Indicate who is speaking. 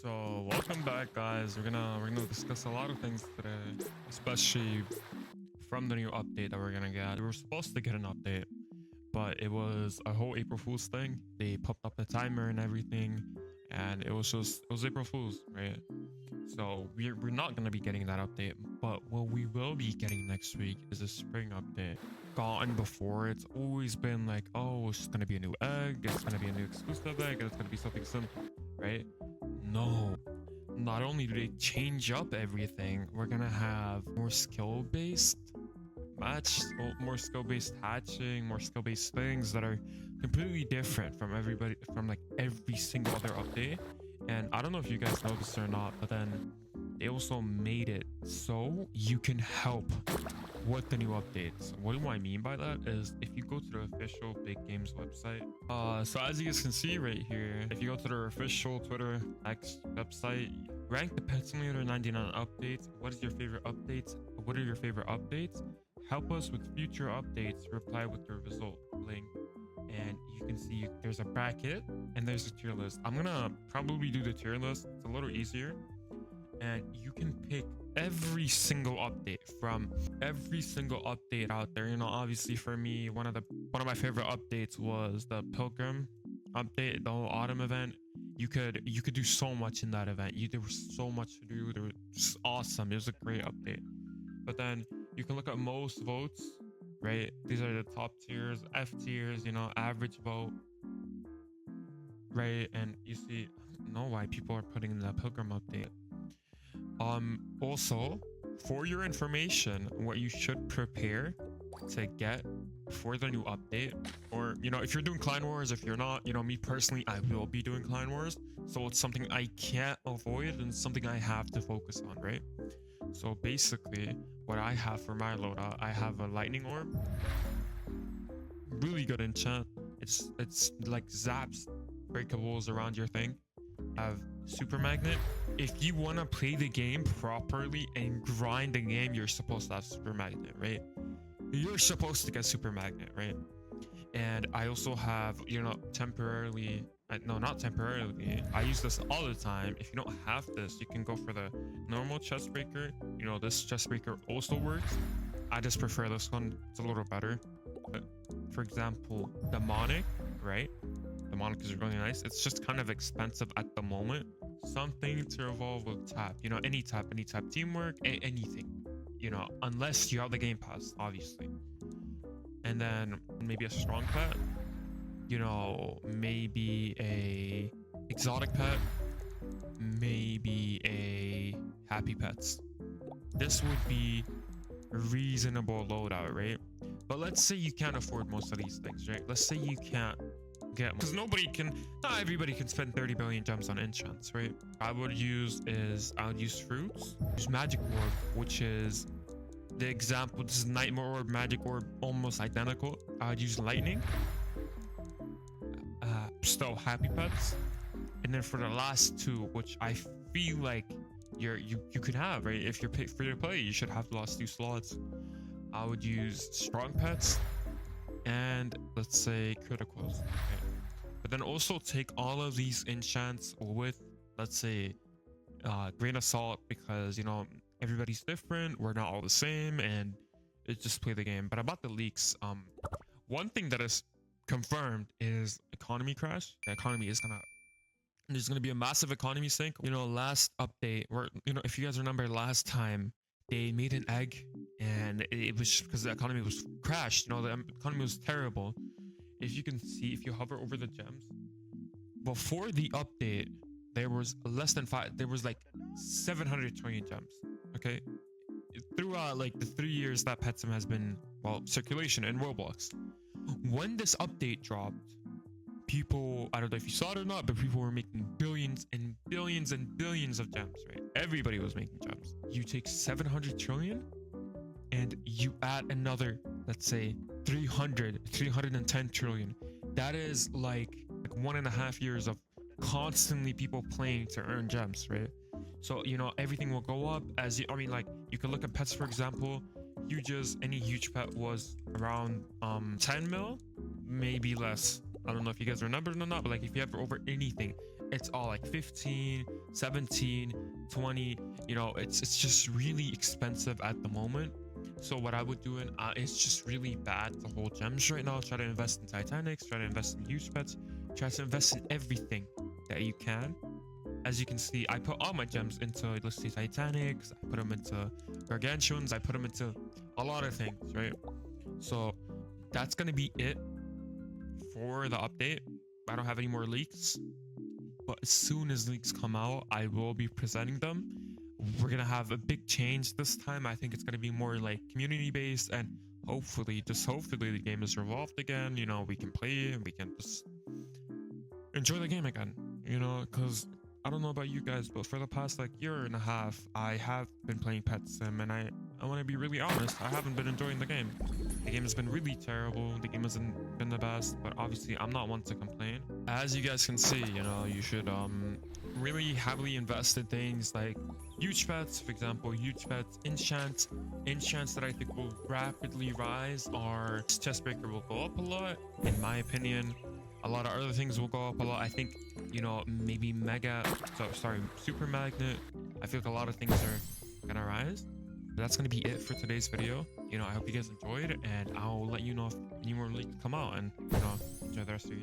Speaker 1: So welcome back, guys. We're gonna discuss a lot of things today, especially from the new update that we're gonna get. We were supposed to get an update, but it was a whole April Fool's thing. They popped up the timer and everything, and it was April Fool's, right? So we're not gonna be getting that update, but what we will be getting next week is a spring update. Gotten before, it's always been like, oh, it's just gonna be a new egg, it's gonna be a new exclusive egg, and it's gonna be something simple, right? No. Not only do they change up everything, we're gonna have more skill-based more skill-based hatching, more skill-based things that are completely different from like every single other update. And I don't know if you guys know this or not, but then they also made it so you can help with the new updates. What do I mean by that is if you go to the official Big Games website, so as you guys can see right here, if you go to their official Twitter X website, rank the Pet Simulator 99 updates. What is your favorite updates? What are your favorite updates? Help us with future updates. Reply with your result link. And you can see there's a bracket and there's a tier list. I'm gonna probably do the tier list. It's a little easier. And you can pick every single update from every single update out there. You know, obviously for me, one of my favorite updates was the Pilgrim update, the whole autumn event. You could do so much in that event. There was so much to do. There was just awesome. It was a great update. But then you can look at most votes, right? These are the top tiers, F tiers, you know, average vote, right? And you see, I don't know why people are putting in the Pilgrim update. Also, for your information, what you should prepare to get for the new update, or you know, if you're doing Clan Wars, if you're not, you know, me personally, I will be doing Clan Wars, so it's something I can't avoid and something I have to focus on, right? So basically, what I have for my loadout, I have a lightning orb, really good enchant. It's like zaps breakables around your thing. I have super magnet. If you want to play the game properly and grind the game, you're supposed to have super magnet, right? You're supposed to get super magnet, right? And I also have, you know, temporarily, no, not temporarily, I use this all the time. If you don't have this, you can go for the normal chest breaker. You know, this chest breaker also works. I just prefer this one. It's a little better. But for example, demonic, right? Demonic is really nice. It's just kind of expensive at the moment. Something to evolve with tap. You know, any tap teamwork, anything. You know, unless you have the game pass, obviously. And then maybe a strong pet. You know, maybe a exotic pet. Maybe a happy pets. This would be a reasonable loadout, right? But let's say you can't afford most of these things, right? Let's say you can't get, because not everybody can spend 30 billion gems on enchants, right? I would use fruits, use magic orb, which is the example. This is nightmare orb, magic orb, almost identical. I'd use lightning, still happy pets, and then for the last two, which I feel like you could have, right? If you're free to play, you should have the last two slots. I would use strong pets and let's say criticals, okay? But then also take all of these enchants with, let's say, grain of salt, because you know everybody's different, we're not all the same, and it's just play the game. But about the leaks, one thing that is confirmed is economy crash. The economy is there's gonna be a massive economy sink. You know, last update, where, you know, if you guys remember last time, they made an egg and it was because the economy was crashed. You know, the economy was terrible. If you can see, if you hover over the gems, before the update, there was less than there was like 700 trillion gems. Okay, throughout like the 3 years that PetSim has been, well, circulation in Roblox. When this update dropped, people, I don't know if you saw it or not, but people were making billions and billions and billions of gems, right? Everybody was making gems. You take 700 trillion and you add another, let's say 310 trillion. That is like 1.5 years of constantly people playing to earn gems, right? So, you know, everything will go up as you, I mean, like, you can look at pets, for example. Any huge pet was around 10 mil, maybe less. I don't know if you guys remember it or not, but like if you have over anything, it's all like 15, 17, 20. You know, it's just really expensive at the moment. So what I would do, and it's just really bad to hold gems right now. Try to invest in Titanics, try to invest in huge pets, try to invest in everything that you can. As you can see, I put all my gems into, let's say, Titanics, I put them into Gargantuans, I put them into a lot of things, right? So that's gonna be it for the update. I don't have any more leaks, but as soon as leaks come out, I will be presenting them. We're gonna have a big change this time. I think it's gonna be more like community based, and hopefully the game is revolved again. You know, we can play and we can just enjoy the game again, you know, because I don't know about you guys, but for the past like year and a half, I have been playing Pet Sim, and I want to be really honest, I haven't been enjoying the game. The game has been really terrible. The game hasn't been the best, but obviously I'm not one to complain. As you guys can see, you know, you should really heavily invest in things like huge pets, for example, huge pets, enchants that I think will rapidly rise. Our chest breaker will go up a lot, in my opinion. A lot of other things will go up a lot. I think, you know, maybe super magnet. I feel like a lot of things are gonna rise. But that's gonna be it for today's video. You know, I hope you guys enjoyed, and I'll let you know if any more leaks come out, and you know, enjoy the rest of your